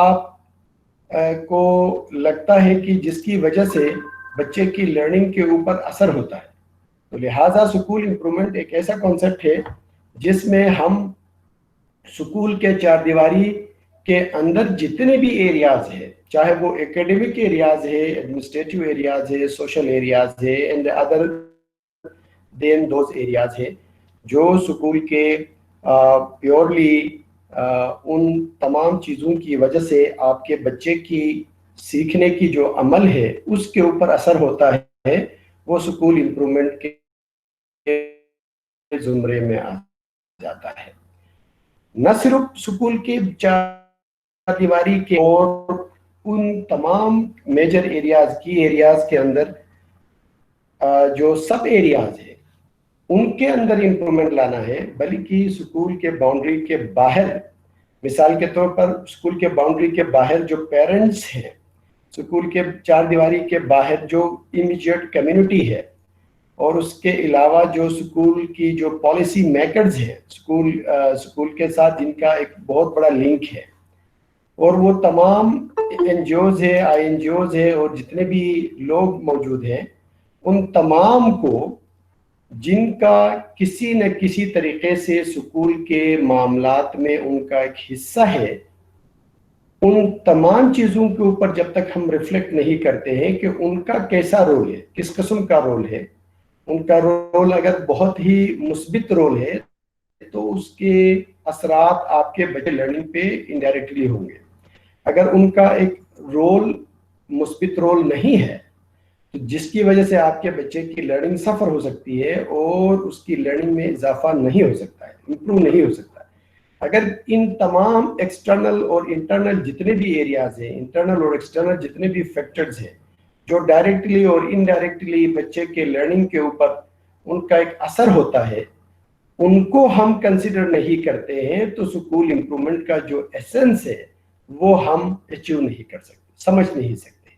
آپ کو لگتا ہے کہ جس کی وجہ سے بچے کی لرننگ کے اوپر اثر ہوتا ہے. تو لہٰذا سکول امپرومنٹ ایک ایسا کانسیپٹ ہے جس میں ہم سکول کے چار دیواری کے اندر جتنے بھی ایریاز ہیں، چاہے وہ ایکیڈمک ایریاز ہے، ایڈمنسٹریٹو ایریاز ہے، سوشل ایریاز ہے، and other than those areas ہے، جو سکول کے پیورلی ان تمام چیزوں کی وجہ سے آپ کے بچے کی سیکھنے کی جو عمل ہے اس کے اوپر اثر ہوتا ہے، وہ سکول امپرومنٹ کے زمرے میں آ جاتا ہے. نہ صرف سکول کے چار دیواری کے اور ان تمام میجر ایریاز کی ایریاز کے اندر جو سب ایریاز ہیں ان کے اندر امپرومنٹ لانا ہے، بلکہ سکول کے باؤنڈری کے باہر، مثال کے طور پر سکول کے باؤنڈری کے باہر جو پیرنٹس ہیں، سکول کے چار دیواری کے باہر جو امیجیٹ کمیونٹی ہے، اور اس کے علاوہ جو سکول کی جو پالیسی میکرز ہیں سکول کے ساتھ جن کا ایک بہت بڑا لنک ہے، اور وہ تمام این جی اوز ہے، آئی این جی اوز ہے، اور جتنے بھی لوگ موجود ہیں ان تمام کو جن کا کسی نہ کسی طریقے سے سکول کے معاملات میں ان کا ایک حصہ ہے، ان تمام چیزوں کے اوپر جب تک ہم ریفلیکٹ نہیں کرتے ہیں کہ ان کا کیسا رول ہے، کس قسم کا رول ہے. ان کا رول اگر بہت ہی مثبت رول ہے تو اس کے اثرات آپ کے بچے لرننگ پہ انڈائریکٹلی ہوں گے. اگر ان کا ایک رول مثبت رول نہیں ہے تو جس کی وجہ سے آپ کے بچے کی لرننگ سفر ہو سکتی ہے اور اس کی لرننگ میں اضافہ نہیں ہو سکتا ہے، امپروو نہیں ہو سکتا ہے. اگر ان تمام ایکسٹرنل اور انٹرنل جتنے بھی ایریاز ہیں، انٹرنل اور ایکسٹرنل جتنے بھی فیکٹرز ہیں جو ڈائریکٹلی اور انڈائریکٹلی بچے کے لرننگ کے اوپر ان کا ایک اثر ہوتا ہے، ان کو ہم کنسیڈر نہیں کرتے ہیں تو سکول امپرومنٹ کا جو ایسنس ہے وہ ہم اچیو نہیں کر سکتے، سمجھ نہیں سکتے.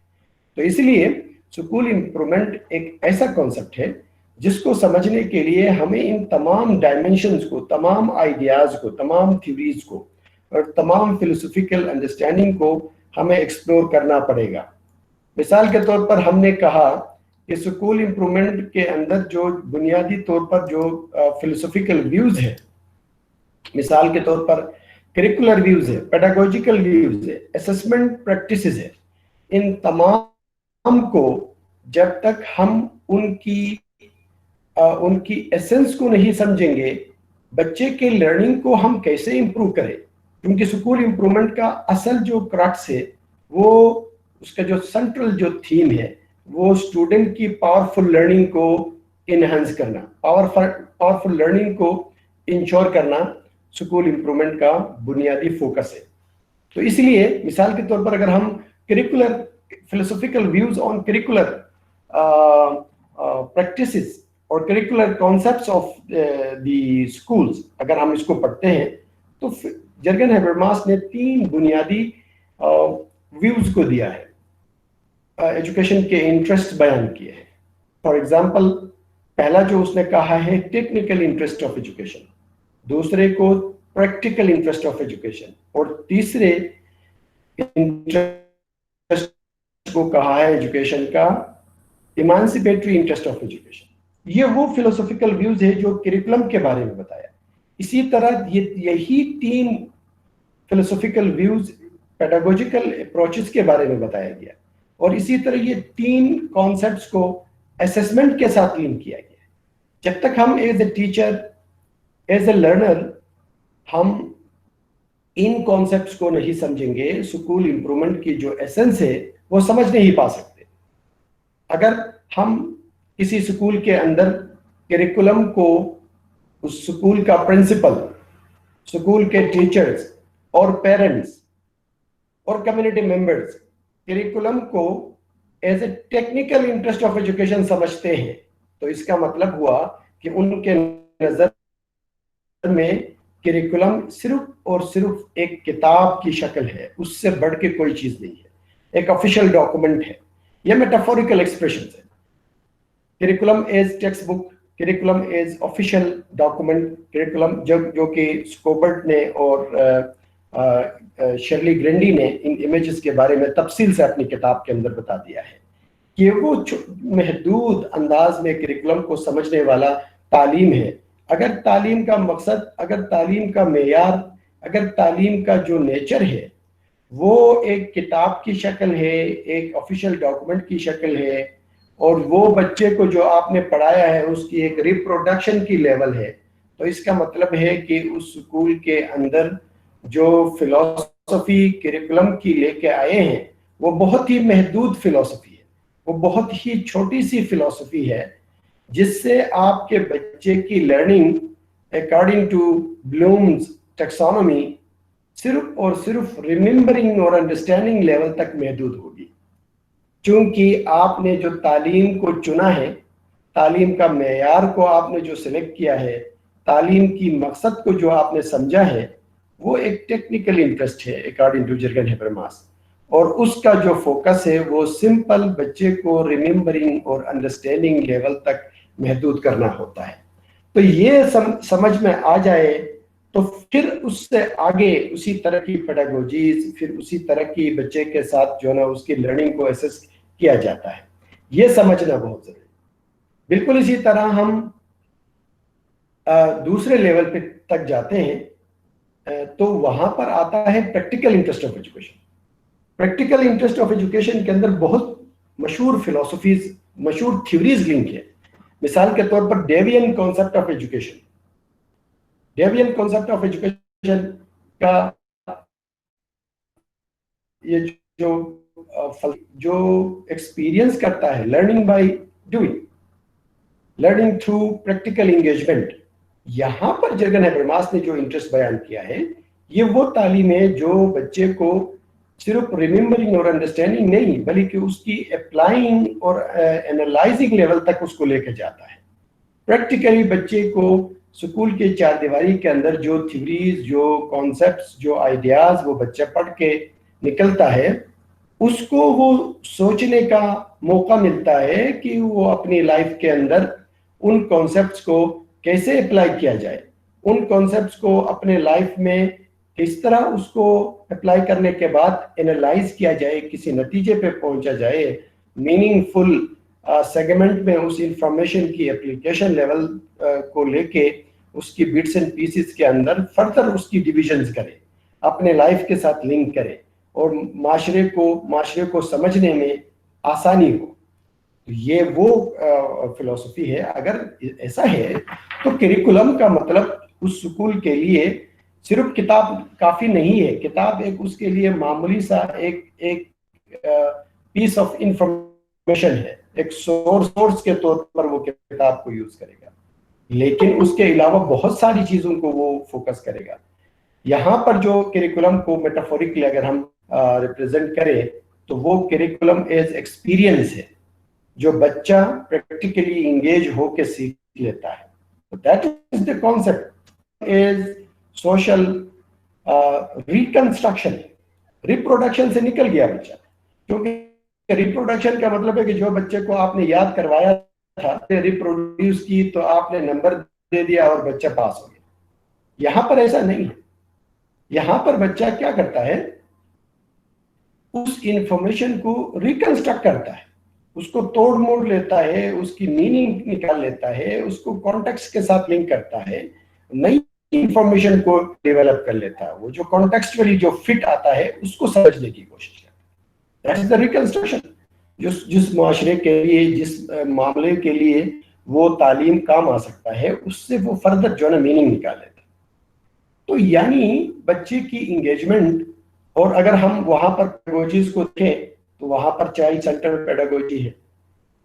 تو اس لیے سکول امپرومنٹ ایک ایسا کانسیپٹ ہے جس کو سمجھنے کے لیے ہمیں ان تمام ڈائمینشنز کو، تمام آئیڈیاز کو، تمام تھیوریز کو اور تمام فلسفیکل انڈرسٹینڈنگ کو ہمیں ایکسپلور کرنا پڑے گا. مثال کے طور پر ہم نے کہا کہ سکول امپرومنٹ کے اندر جو بنیادی طور پر جو فلسفیکل ویوز ہیں، مثال کے طور پر کریکولر ویوز ہے، پیڈاگوجیکل ویوز ہے، اسسمنٹ پریکٹسز ہے، ان تمام کو جب تک ہم ان کی ایسنس کو نہیں سمجھیں گے، بچے کے لرننگ کو ہم کیسے امپروو کریں. کیونکہ سکول امپرومنٹ کا اصل جو کرکس ہے، وہ اس کا جو سینٹرل جو تھیم ہے وہ اسٹوڈنٹ کی پاورفل لرننگ کو انہانس کرنا، پاورفل لرننگ کو انشور کرنا سکول امپرومنٹ کا بنیادی فوکس ہے. تو اس لیے مثال کے طور پر اگر ہم curricular philosophical views on curricular practices اور curricular concepts of the schools اگر ہم اس کو پڑھتے ہیں تو جرگن ہیبرماس نے 3 بنیادی ویوز کو دیا ہے، ایجوکیشن کے انٹرسٹ بیان کیے ہیں. فار ایگزامپل پہلا جو اس نے کہا ہے ٹیکنیکل انٹرسٹ آف ایجوکیشن، دوسرے کو پریکٹیکل انٹرسٹ آف ایجوکیشن، اور تیسرے انٹرسٹ کو کہا ہے ایجوکیشن کا ایمانسیپیٹری انٹرسٹ آف ایجوکیشن. یہ وہ فلسفیکل ویوز ہے جو کریکولم کے بارے میں بتایا. اسی طرح یہی 3 فلسفیکل ویوز پیڈاگوجیکل اپروچز کے بارے میں بتایا گیا، اور اسی طرح یہ 3 کانسیپٹس کو اسسمنٹ کے ساتھ لنک کیا گیا. جب تک ہم as a teacher, as a learner ہم ان کانسیپٹس کو نہیں سمجھیں گے، سکول امپرومنٹ کی جو ایسنس ہے وہ سمجھ نہیں پا سکتے. اگر ہم کسی سکول کے اندر کریکولم کو، اس سکول کا پرنسپل، سکول کے ٹیچرز اور پیرنٹس اور کمیونٹی ممبرز کریکولم کو as a technical interest of education سمجھتے ہیں، تو اس کا مطلب ہوا کہ ان کے نظر میں کریکولم صرف اور صرف ایک کتاب کی شکل ہے، اس سے بڑھ کے کوئی چیز نہیں ہے، ایک آفیشیل ڈاکومنٹ ہے. یہ میٹافوریکل ایکسپریشنز ہے. Curriculum as text book, curriculum as official document, curriculum جو کہ اسکوبرٹ نے اور شرلی گرینڈی نے ان امیجز کے بارے میں تفصیل سے اپنی کتاب کے اندر بتا دیا ہے کہ وہ محدود انداز میں کریکولم کو سمجھنے والا تعلیم ہے. اگر تعلیم کا مقصد، اگر تعلیم کا معیار، اگر تعلیم کا جو نیچر ہے وہ ایک کتاب کی شکل ہے، ایک آفیشیل ڈاکومنٹ کی شکل ہے، اور وہ بچے کو جو آپ نے پڑھایا ہے اس کی ایک ریپروڈکشن کی لیول ہے، تو اس کا مطلب ہے کہ اس اسکول کے اندر جو فلسفی کریکولم کی لے کے آئے ہیں وہ بہت ہی محدود فلسفی ہے، وہ بہت ہی چھوٹی سی فلسفی ہے، جس سے آپ کے بچے کی لرننگ اکارڈنگ ٹو بلومز ٹیکسانومی صرف اور صرف ریممبرنگ اور انڈرسٹینڈنگ لیول تک محدود ہوگی. چونکہ آپ نے جو تعلیم کو چنا ہے، تعلیم کا معیار کو آپ نے جو سلیکٹ کیا ہے، تعلیم کی مقصد کو جو آپ نے سمجھا ہے، وہ ایک ٹیکنیکل انٹرسٹ ہے اکارڈنگ ٹو جرگن ہیبرماس، اور اس کا جو فوکس ہے وہ سمپل بچے کو ریممبرنگ اور انڈرسٹینڈنگ لیول تک محدود کرنا ہوتا ہے. تو یہ سمجھ میں آ جائے تو پھر اس سے آگے اسی طرح کی پیڈاگوجیز، پھر اسی طرح کی بچے کے ساتھ جو ہے نا اس کی لرننگ کو ایسس کیا جاتا ہے. یہ سمجھنا بہت ضروری ہے. بالکل اسی طرح ہم دوسرے لیول پہ تک جاتے ہیں تو وہاں پر آتا ہے practical interest of education. Practical interest of education کے اندر بہت مشہور فلسفیز، مشہور تھیوریز لنک ہے. مثال کے طور پر divine concept of education. Divine concept of education کا یہ جو ایکسپیرینس کرتا ہے، learning by doing, learning through practical engagement, یہاں پر جرگن ہیبرماس نے جو انٹرسٹ بیان کیا ہے یہ وہ تعلیم ہے جو بچے کو صرف ریممبرنگ اور انڈرسٹینڈنگ نہیں بلکہ اس کی اپلائنگ اور اینالائزنگ لیول تک اس کو لے کے جاتا ہے. پریکٹیکلی بچے کو سکول کے چار دیواری کے اندر جو تھیوریز، جو کانسیپٹس، جو آئیڈیاز وہ بچہ پڑھ کے نکلتا ہے، اس کو وہ سوچنے کا موقع ملتا ہے کہ وہ اپنی لائف کے اندر ان کانسیپٹس کو کیسے اپلائی کیا جائے، ان کانسیپٹس کو اپنے لائف میں کس طرح اس کو اپلائی کرنے کے بعد انالائز کیا جائے، کسی نتیجے پہ پہنچا جائے، میننگ فل سیگمنٹ میں اس انفارمیشن کی اپلیکیشن لیول کو لے کے اس کی بٹس اینڈ پیسز کے اندر فردر اس کی ڈیویژنز کرے، اپنے لائف کے ساتھ لنک کرے اور معاشرے کو سمجھنے میں آسانی ہو. یہ وہ فلسفی ہے. اگر ایسا ہے تو کریکولم کا مطلب اس سکول کے لیے صرف کتاب کافی نہیں ہے. کتاب ایک اس کے لیے معمولی سا ایک پیس آف انفارمیشن ہے، ایک سورس کے طور پر وہ کتاب کو یوز کرے گا، لیکن اس کے علاوہ بہت ساری چیزوں کو وہ فوکس کرے گا. یہاں پر جو کریکولم کو میٹافوریکلی اگر ہم ریپرزینٹ کریں تو وہ کریکولم ایز ایکسپیرینس ہے جو بچہ پریکٹیکلی انگیج ہو کے سیکھ لیتا ہے. That is the concept is social reconstruction. Reproduction سے نکل گیا بچہ، کیونکہ ریپروڈکشن کا مطلب ہے کہ جو بچے کو آپ نے یاد کروایا تھا، ریپروڈیوس کی تو آپ نے نمبر دے دیا اور بچہ پاس ہو گیا. یہاں پر ایسا نہیں ہے. یہاں پر بچہ کیا کرتا ہے، اس انفارمیشن کو ریکنسٹرکٹ کرتا ہے، اس کو توڑ موڑ لیتا ہے، اس کی میننگ نکال لیتا ہے، اس کو کانٹیکسٹ کے ساتھ لنک کرتا ہے، نئی انفارمیشن کو ڈیولپ کر لیتا ہے. وہ جو کانٹیکسچولی جو فٹ آتا ہے اس کو سمجھنے کی کوشش کرتا ہے. That is the reconstruction. جس معاشرے کے لیے، جس معاملے کے لیے وہ تعلیم کام آ سکتا ہے، اس سے وہ فردر جو ہے نا میننگ نکال لیتا ہے. تو یعنی بچے کی انگیجمنٹ، اور اگر ہم وہاں پر پیڈاگوجیز کو دیکھیں تو وہاں پر چائلڈ سینٹرڈ پیڈاگوجی ہے.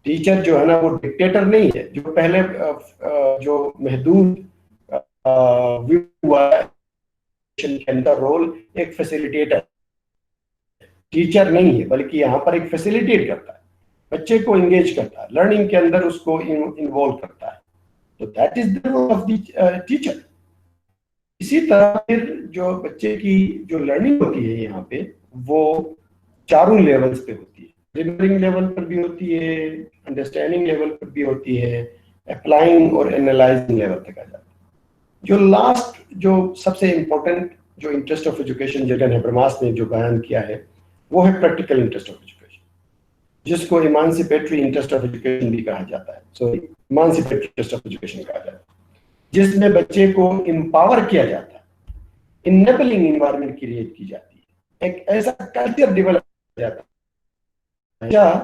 ٹیچر جو ہے نا وہ ڈکٹیٹر نہیں ہے. جو پہلے جو محدود رول ایک فیسیلیٹیٹر، ٹیچر نہیں ہے، بلکہ یہاں پر ایک فیسیلیٹیٹ کرتا ہے، بچے کو انگیج کرتا ہے، لرننگ کے اندر اس کو انوالو کرتا ہے. تو that is the role of the teacher. اسی طرح پھر جو بچے کی جو لرننگ ہوتی ہے یہاں پہ وہ چاروں لیولز پہ ہوتی ہے. ریمبرنگ لیول پر بھی ہوتی ہے، انڈرسٹینڈنگ لیول پر بھی ہوتی ہے، اپلائنگ اور اینالائزنگ لیول تک آ جاتی ہے. جو لاسٹ جو سب سے امپورٹنٹ جو انٹرسٹ آف ایجوکیشن جرگن ہیبرماس نے جو بیان کیا ہے وہ ہے پریکٹیکل انٹرسٹ آف ایجوکیشن، جس کو ایمانسیپیٹری انٹرسٹ آف ایجوکیشن بھی کہا جاتا ہے، سوری ایمانسیپیٹری انٹرسٹ آف ایجوکیشن کہا جاتا ہے، جس میں بچے کو امپاور کیا جاتا ہے، انیبلنگ انوائرمنٹ کریٹ کی جاتی ہے، ایک ایسا کلچر ڈیولپ کیا جاتا ہے، بچہ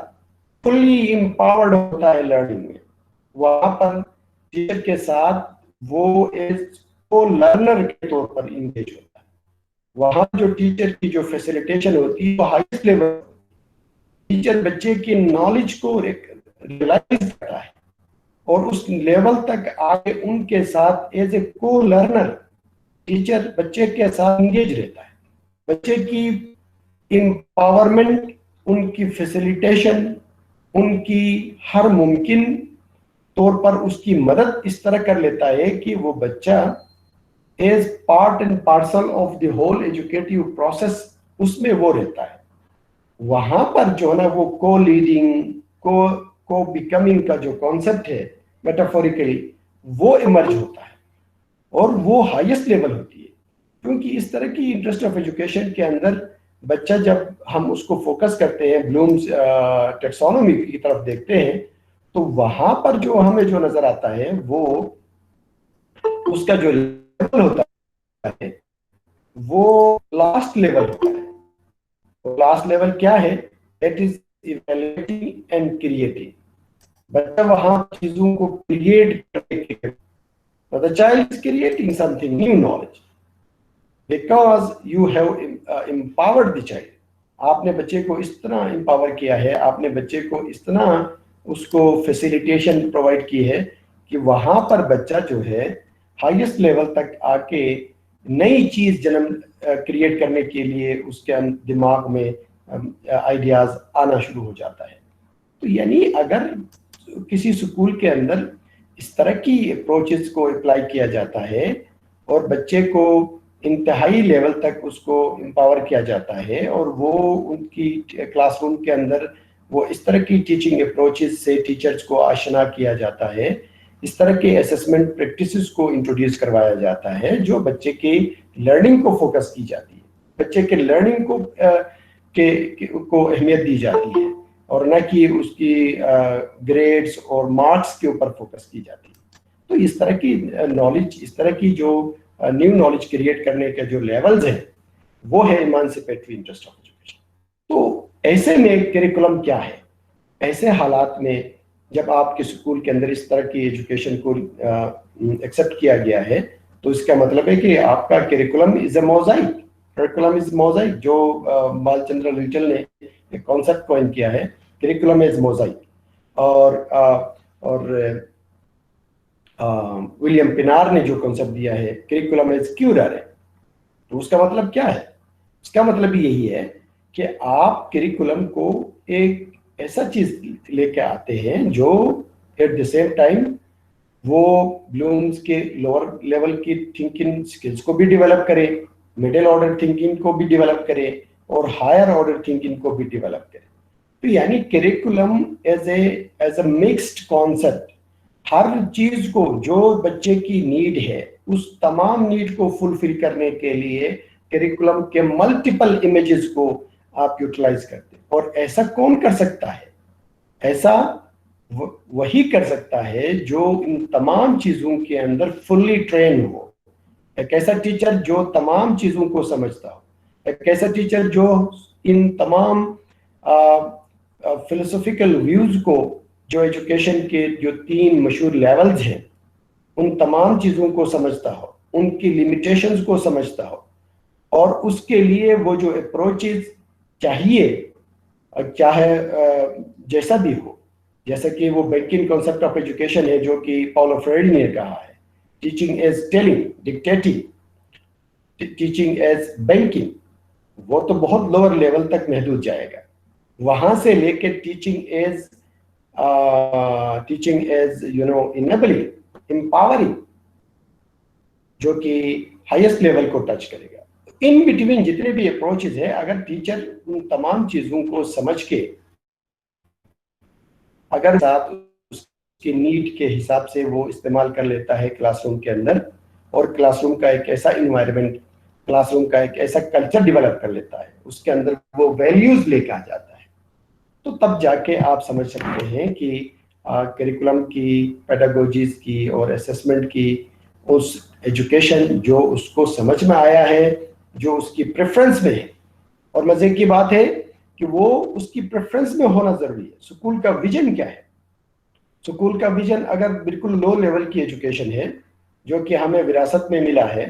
فلی امپاورڈ ہوتا ہے لرننگ میں، وہاں پر ٹیچر کے ساتھ وہ لرنر کے طور پر انگیج ہوتا ہے، وہاں جو ٹیچر کی جو فیسیلیٹیشن ہوتی ہے وہ ہائیسٹ لیول، ٹیچر بچے کی نالج کو ریلائز کرتا ہے اور اس لیول تک آگے ان کے ساتھ ایز اے کو لرنر ٹیچر بچے کے ساتھ انگیج رہتا ہے، بچے کی امپاورمنٹ، ان کی فیسیلیٹیشن، ان کی ہر ممکن طور پر اس کی مدد اس طرح کر لیتا ہے کہ وہ بچہ as part and parcel of the whole educative process اس میں وہ رہتا ہے، وہاں پر جو ہے نا وہ کو لیڈنگ کو بیکمنگ کا جو کانسیپٹ ہے میٹافوریکلی وہ ایمرج ہوتا ہے اور وہ ہائیسٹ لیول ہوتی ہے، کیونکہ اس طرح کی انٹرسٹ آف ایجوکیشن کے اندر بچہ جب ہم اس کو فوکس کرتے ہیں بلومز ٹیکسونومی کی طرف دیکھتے ہیں تو وہاں پر جو ہمیں جو نظر آتا ہے وہ اس کا جو لیول ہوتا ہے وہ لاسٹ لیول ہوتا ہے، لاسٹ لیول کیا ہے؟ That is evaluating and creating, بچہ وہاں چیزوں کو کریٹ کرنے کے the child is creating something new knowledge because you have empowered the child، آپ نے بچے کو اس طرح امپاور کیا ہے، آپ نے بچے کو اس طرح اس کو فیسیلیٹیشن پرووائڈ کی ہے کہ وہاں پر بچہ جو ہے ہائیسٹ لیول تک آ کے نئی چیز جنم کریٹ کرنے کے لیے اس کے دماغ میں آئیڈیاز آنا شروع ہو جاتا ہے۔ تو یعنی اگر کسی سکول کے اندر اس طرح کی اپروچز کو اپلائی کیا جاتا ہے اور بچے کو انتہائی لیول تک اس کو امپاور کیا جاتا ہے اور وہ ان کی کلاس روم کے اندر وہ اس طرح کی ٹیچنگ اپروچز سے ٹیچرز کو آشنا کیا جاتا ہے، اس طرح کے اسسمنٹ پریکٹسز کو انٹروڈیوس کروایا جاتا ہے جو بچے کی لرننگ کو فوکس کی جاتی ہے، بچے کے لرننگ کو اہمیت دی جاتی ہے اور نہ کہ اس کی گریڈز اور مارکس کے اوپر فوکس کی جاتی ہے۔ تو اس طرح کی نالج، اس طرح کی جو نیو نالج کریٹ کرنے کے جو لیولز ہیں وہ ہے ایمانسیپیٹری انٹرسٹ آف ایجوکیشن۔ تو ایسے میں کریکولم کیا ہے؟ ایسے حالات میں جب آپ کے اسکول کے اندر اس طرح کی ایجوکیشن کو ایکسیپٹ کیا گیا ہے تو اس کا مطلب ہے کہ آپ کا curriculum is a موزائک، curriculum is موزائک، جو بال چندر ریچل نے ایک کانسیپٹ کوائن کیا ہے کریکولم از موزائک، اور ولیم پینار نے جو کانسیپٹ دیا ہے کریکولم از کیورر ہے۔ تو اس کا مطلب کیا ہے؟ اس کا مطلب یہی ہے کہ آپ کریکولم کو ایک ایسا چیز لے کے آتے ہیں جو ایٹ دی سیم ٹائم وہ بلومز کے لوور لیول کی تھنکنگ سکلز کو بھی ڈیولپ کرے، مڈل آرڈر تھنکنگ کو بھی ڈیولپ کرے اور ہائر آرڈر تھنکنگ کو بھی ڈیولپ کرے۔ تو یعنی curriculum as a mixed concept ہر چیز کو جو بچے کی نیڈ ہے اس تمام نیڈ کو فلفل کرنے کے لیے کریکولم کے ملٹیپل امیجز کو آپ یوٹیلائز کرتے ہیں۔ اور ایسا کون کر سکتا ہے؟ ایسا وہی کر سکتا ہے جو ان تمام چیزوں کے اندر فلی ٹرین ہو، ایک ایسا ٹیچر جو تمام چیزوں کو سمجھتا ہو، ایک ایسا ٹیچر جو ان تمام فلسفیکل ویوز کو، جو ایجوکیشن کے جو 3 مشہور لیولز ہیں ان تمام چیزوں کو سمجھتا ہو، ان کی لیمیٹیشنز کو سمجھتا ہو اور اس کے لیے وہ جو اپروچز چاہیے چاہے جیسا بھی ہو، جیسا کہ وہ بینکنگ کانسیپٹ آف ایجوکیشن ہے جو کہ پاولو فریڈی نے کہا ہے، teaching as telling, dictating, teaching as banking, وہ تو بہت لوور لیول تک محدود جائے گا، وہاں سے لے کے ٹیچنگ ایز انیبلنگ، امپاورنگ، جو کہ ہائیسٹ لیول کو ٹچ کرے گا۔ ان بٹوین جتنے بھی اپروچز ہیں اگر ٹیچر ان تمام چیزوں کو سمجھ کے اگر ساتھ اس کی نیڈ کے حساب سے وہ استعمال کر لیتا ہے کلاس روم کے اندر، اور کلاس روم کا ایک ایسا انوائرمنٹ کلاس روم کا ایک ایسا کلچر ڈیولپ کر لیتا ہے، اس کے اندر وہ ویلیوز لے کے آ جاتا ہے، تو تب جا کے آپ سمجھ سکتے ہیں کہ کریکولم کی، پیڈاگوجیز کی اور اسسمنٹ کی اس ایجوکیشن جو اس کو سمجھ میں آیا ہے، جو اس کی پریفرنس میں ہے. اور مزے کی بات ہے کہ وہ اس کی پریفرنس میں ہونا ضروری ہے. سکول کا ویژن کیا ہے؟ سکول کا ویژن اگر بالکل لو لیول کی ایجوکیشن ہے جو کہ ہمیں وراثت میں ملا ہے،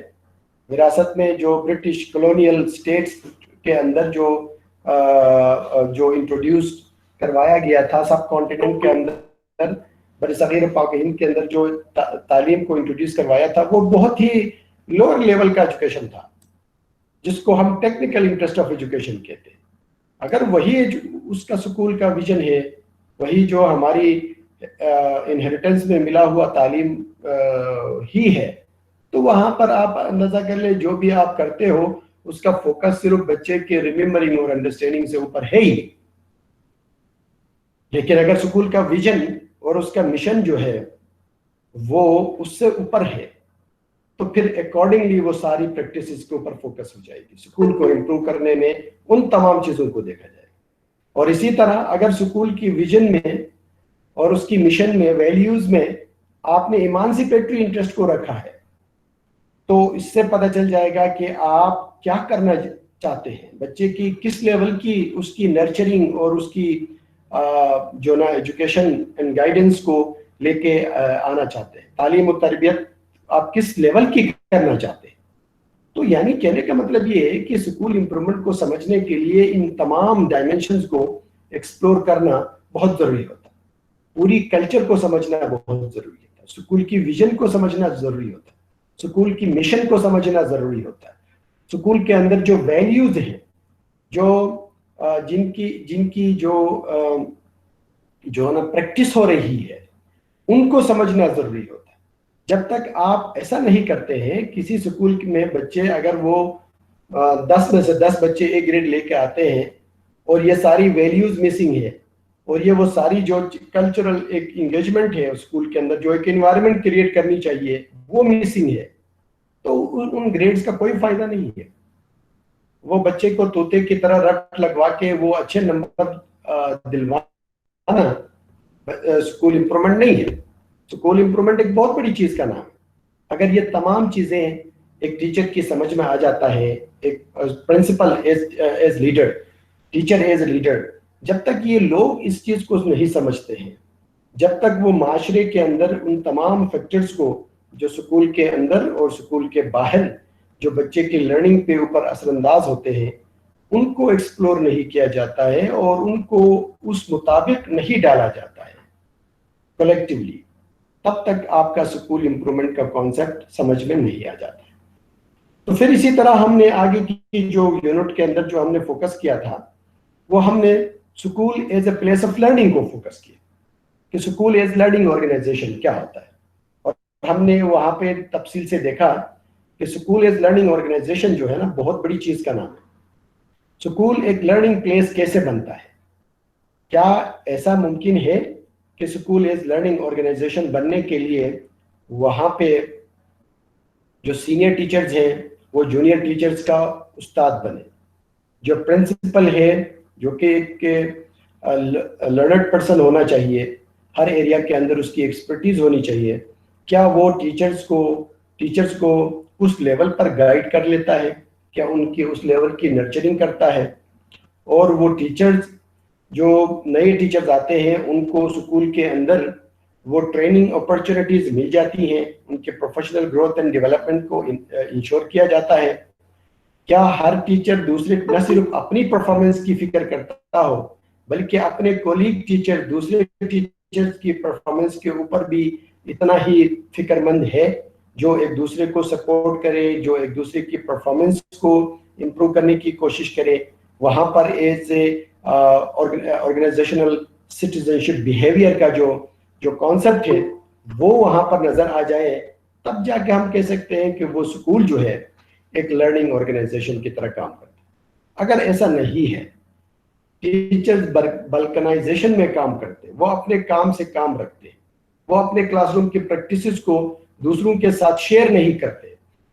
وراثت میں جو برٹش کولونیل اسٹیٹس کے اندر جو انٹروڈیوس کروایا گیا تھا سب کانٹیننٹ کے اندر، بر صغیر پاک ہند کے اندر جو تعلیم کو انٹروڈیوس کروایا تھا، وہ بہت ہی لوور لیول کا ایجوکیشن تھا جس کو ہم ٹیکنیکل انٹرسٹ آف ایجوکیشن کہتے ہیں. اگر وہی اس کا سکول کا ویژن ہے، وہی جو ہماری انہیریٹنس میں ملا ہوا تعلیم ہی ہے، تو وہاں پر آپ اندازہ کر لیں جو بھی آپ کرتے ہو اس کا فوکس صرف بچے کے ریممبرنگ اور انڈرسٹینڈنگ سے اوپر ہے ہی. لیکن اگر سکول کا ویژن اور اس کا مشن جو ہے وہ اس سے اوپر ہے تو پھر اکارڈنگلی وہ ساری پریکٹسز کے اوپر فوکس ہو جائے گی. سکول کو امپروو کرنے میں ان تمام چیزوں کو دیکھا جائے گا. اور اسی طرح اگر سکول کی ویژن میں اور اس کی مشن میں، ویلیوز میں آپ نے ایمانسیپیٹری انٹرسٹ کو رکھا ہے تو اس سے پتہ چل جائے گا کہ آپ کیا کرنا چاہتے ہیں، بچے کی کس لیول کی اس کی نرچرنگ اور اس کی جو نا ایجوکیشن اینڈ گائیڈنس کو لے کے آنا چاہتے ہیں، تعلیم و تربیت آپ کس لیول کی کرنا چاہتے ہیں. تو یعنی کہنے کا مطلب یہ ہے کہ سکول امپرومنٹ کو سمجھنے کے لیے ان تمام ڈائمینشنز کو ایکسپلور کرنا بہت ضروری ہوتا ہے. پوری کلچر کو سمجھنا بہت ضروری ہوتا ہے، سکول کی ویژن کو سمجھنا ضروری ہوتا ہے، سکول کی مشن کو سمجھنا ضروری ہوتا ہے، سکول کے اندر جو ویلیوز ہیں، جو جن کی جو نا پریکٹس ہو رہی ہے، ان کو سمجھنا ضروری ہوتا ہے. جب تک آپ ایسا نہیں کرتے ہیں، کسی سکول میں بچے اگر وہ 10 میں سے 10 بچے ایک گریڈ لے کے آتے ہیں اور یہ ساری ویلیوز مسنگ ہے، اور یہ وہ ساری جو کلچرل ایک انگیجمنٹ ہے اسکول کے اندر، جو ایک انوائرمنٹ کریٹ کرنی چاہیے، وہ مسنگ ہے، تو ان گریڈز کا کوئی فائدہ نہیں ہے. وہ بچے کو طوطے کی طرح رٹ لگوا کے وہ اچھے نمبر دلوانا سکول امپرومنٹ نہیں ہے. سکول امپرومنٹ ایک بہت بڑی چیز کا نام ہے. اگر یہ تمام چیزیں ایک ٹیچر کی سمجھ میں آ جاتا ہے، ایک principal as leader, teacher as leader, جب تک یہ لوگ اس چیز کو نہیں سمجھتے ہیں، جب تک وہ معاشرے کے اندر ان تمام فیکٹرز کو جو سکول کے اندر اور سکول کے باہر جو بچے کی لرننگ پہ اوپر اثر انداز ہوتے ہیں، ان کو ایکسپلور نہیں کیا جاتا ہے اور ان کو اس مطابق نہیں ڈالا جاتا ہے کلیکٹیولی، تب تک آپ کا سکول امپرومنٹ کا کانسیپٹ سمجھ میں نہیں آ جاتا. تو پھر اسی طرح ہم نے آگے کی جو یونٹ کے اندر جو ہم نے فوکس کیا تھا، وہ ہم نے school as a place of learning کو فوکس کیا کہ سکول ایز لرننگ آرگنائزیشن کیا ہوتا ہے. اور ہم نے وہاں پہ تفصیل سے دیکھا کہ سکول ایز لرننگ آرگنائزیشن جو ہے نا، بہت بڑی چیز کا نام ہے. سکول ایک لرننگ پلیس کیسے بنتا ہے؟ کیا ایسا ممکن ہے کہ سکول ایز لرننگ آرگنائزیشن بننے کے لیے وہاں پہ جو سینئر ٹیچرز ہیں وہ جونیئر ٹیچرز کا استاد بنے، جو پرنسپل ہے جو کہ ایک لرنڈ پرسن ہونا چاہیے، ہر ایریا کے اندر اس کی ایکسپرٹیز ہونی چاہیے، کیا وہ ٹیچرز کو اس لیول پر گائیڈ کر لیتا ہے؟ کیا ان کی اس لیول کی نرچرنگ کرتا ہے؟ اور وہ ٹیچرز جو نئے ٹیچرز آتے ہیں ان کو سکول کے اندر وہ ٹریننگ اپرچونیٹیز مل جاتی ہیں، ان کے پروفیشنل گروتھ اینڈ ڈیولپمنٹ کو انشور کیا جاتا ہے؟ کیا ہر ٹیچر دوسرے نہ صرف اپنی پرفارمنس کی فکر کرتا ہو بلکہ اپنے کولیگ ٹیچر، دوسرے ٹیچرز کی پرفارمنس کے اوپر بھی اتنا ہی فکر مند ہے، جو ایک دوسرے کو سپورٹ کرے، جو ایک دوسرے کی پرفارمنس کو امپروو کرنے کی کوشش کرے؟ وہاں پر as a organizational citizenship behaviour کا جو کانسیپٹ ہے وہ وہاں پر نظر آ جائے، تب جا کے ہم کہہ سکتے ہیں کہ وہ سکول جو ہے ایک لرننگ آرگنائزیشن کی طرح کام کرتا ہے. اگر ایسا نہیں ہے، ٹیچرز بلکنائزیشن میں کام کرتے، وہ اپنے کام سے کام رکھتے، وہ اپنے کلاس روم کی پریکٹسز کو دوسروں کے ساتھ شیئر نہیں کرتے،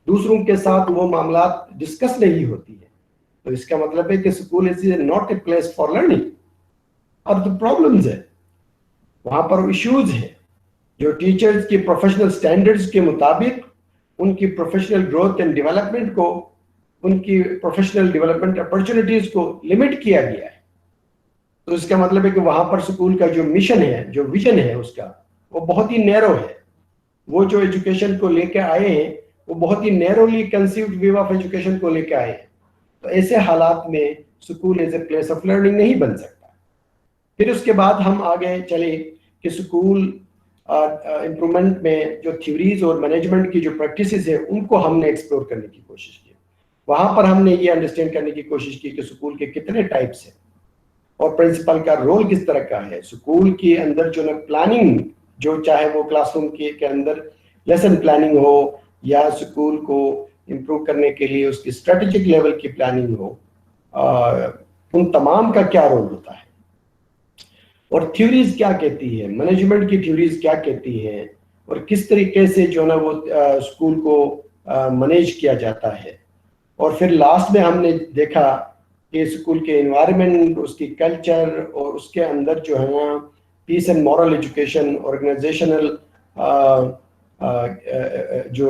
دوسروں کے ساتھ وہ معاملات ڈسکس نہیں ہوتی ہے، تو اس کا مطلب ہے کہ school is not a place for learning. اور تو پرابلمز ہے وہاں پر، ایشوز ہیں جو ٹیچرز کی پروفیشنل سٹینڈرڈز کے مطابق ان کی پروفیشنل گروتھ اینڈ ڈیولپمنٹ کو، ان کی پروفیشنل ڈیولپمنٹ اپرچونیٹیز کو لمٹ کیا گیا ہے. تو اس کا مطلب ہے کہ وہاں پر اسکول کا جو مشن ہے، جو ویژن ہے اس کا، وہ بہت ہی نیرو ہے. وہ جو ایجوکیشن کو لے کے آئے ہیں وہ بہت ہی narrowly conceived view of education کو لے کے آئے ہیں. تو ایسے حالات میں school as a place of learning نہیں بن سکتا. پھر اس کے بعد ہم آگے چلے کہ اسکول امپرومنٹ میں جو تھیوریز اور مینجمنٹ کی جو پریکٹسز ہیں ان کو ہم نے ایکسپلور کرنے کی کوشش کی. وہاں پر ہم نے یہ انڈرسٹینڈ کرنے کی کوشش کی کہ اسکول کے کتنے ٹائپس ہیں اور پرنسپل کا رول کس طرح کا ہے. اسکول کے اندر جو نا پلاننگ، جو چاہے وہ کلاس روم کے اندر لیسن پلاننگ ہو یا اسکول کو امپروو کرنے کے لیے اس کی اسٹریٹجک لیول کی پلاننگ ہو، ان تمام کا کیا رول ہوتا ہے اور تھیوریز کیا کہتی ہے، مینجمنٹ کی تھیوریز کیا کہتی ہیں، اور کس طریقے سے جو نا وہ اسکول کو مینیج کیا جاتا ہے. اور پھر لاسٹ میں ہم نے دیکھا کہ اسکول کے انوائرمنٹ، اس کی کلچر اور اس کے اندر جو ہے نا peace and moral education, organisational جو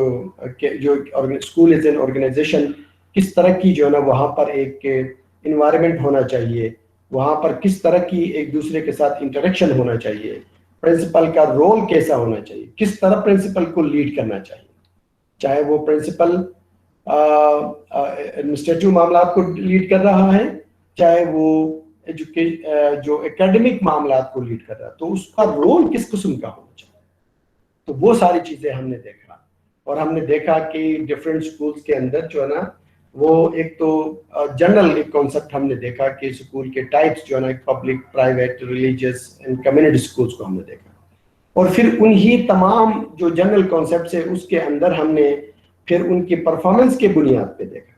اسکول ایز این آرگنائزیشن کس طرح کی جو ہے نا وہاں پر ایک انوائرمنٹ ہونا چاہیے، وہاں پر کس طرح کی ایک دوسرے کے ساتھ انٹریکشن ہونا چاہیے، پرنسپل کا رول کیسا ہونا چاہیے، کس طرح پرنسپل کو لیڈ کرنا چاہیے، چاہے وہ پرنسپل ایڈمنسٹریٹو معاملات کو لیڈ کر رہا ہے، چاہے وہ جو اکیڈمک معاملات کو لیڈ کر رہا ہے، تو اس کا رول کس قسم کا ہونا چاہیے. تو وہ ساری چیزیں ہم نے دیکھا. اور ہم نے دیکھا کہ ڈفرینٹ اسکولس کے اندر جو ہے نا وہ ایک تو جنرل ایک کانسیپٹ ہم نے دیکھا کہ اسکول کے ٹائپس جو ہے نا public, private, religious and community schools کو ہم نے دیکھا. اور پھر انہی تمام جو جنرل کانسیپٹس ہیں اس کے اندر ہم نے پھر ان کی پرفارمنس کے بنیاد پہ دیکھا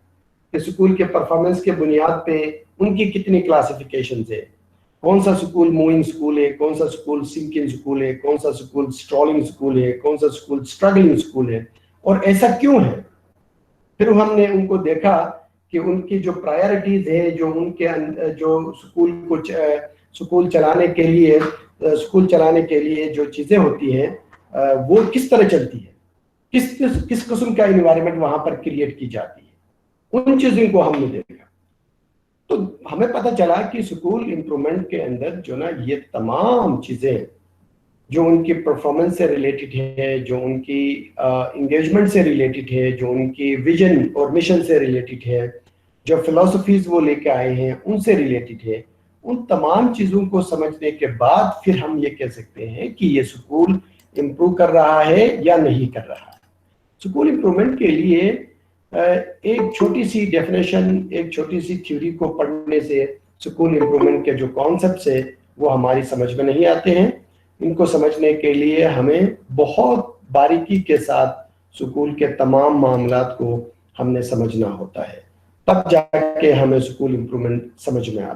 کہ اسکول کے پرفارمنس کے بنیاد پہ ان کی کتنی کلاسیفیکیشنز ہے، کون سا اسکول موونگ اسکول ہے، کون سا اسکول سنکنگ اسکول ہے، کون سا اسکول اسٹرالنگ اسکول ہے، کون سا اسکول اسٹرگلنگ اسکول ہے، اور ایسا کیوں ہے. پھر ہم نے ان کو دیکھا کہ ان کی جو پرائیورٹیز ہے، جو ان کے جو اسکول چلانے کے لیے جو چیزیں ہوتی ہیں وہ کس طرح چلتی ہے، کس قسم کا انوائرمنٹ وہاں پر کریٹ کی جاتی ہے، ان چیزوں کو ہم نے دیکھا. تو ہمیں پتہ چلا کہ اسکول امپرومنٹ کے اندر جو نا یہ تمام چیزیں جو ان کی پرفارمنس سے ریلیٹڈ ہے، جو ان کی انگیجمنٹ سے ریلیٹڈ ہے، جو ان کی ویژن اور مشن سے ریلیٹڈ ہے، جو فلسفیز وہ لے کے آئے ہیں ان سے ریلیٹڈ ہے، ان تمام چیزوں کو سمجھنے کے بعد پھر ہم یہ کہہ سکتے ہیں کہ یہ اسکول امپروو کر رہا ہے یا نہیں کر رہا ہے. اسکول امپرومنٹ کے لیے ایک چھوٹی سی ڈیفینیشن، ایک چھوٹی سی تھیوری کو پڑھنے سے اسکول امپرومنٹ کے جو کانسیپٹس ہیں وہ ہماری سمجھ میں نہیں آتے ہیں. ان کو سمجھنے کے لیے ہمیں بہت باریکی کے ساتھ اسکول کے تمام معاملات کو ہم نے سمجھنا ہوتا ہے، تب جا کے ہمیں اسکول امپرومنٹ سمجھ میں آتا ہے.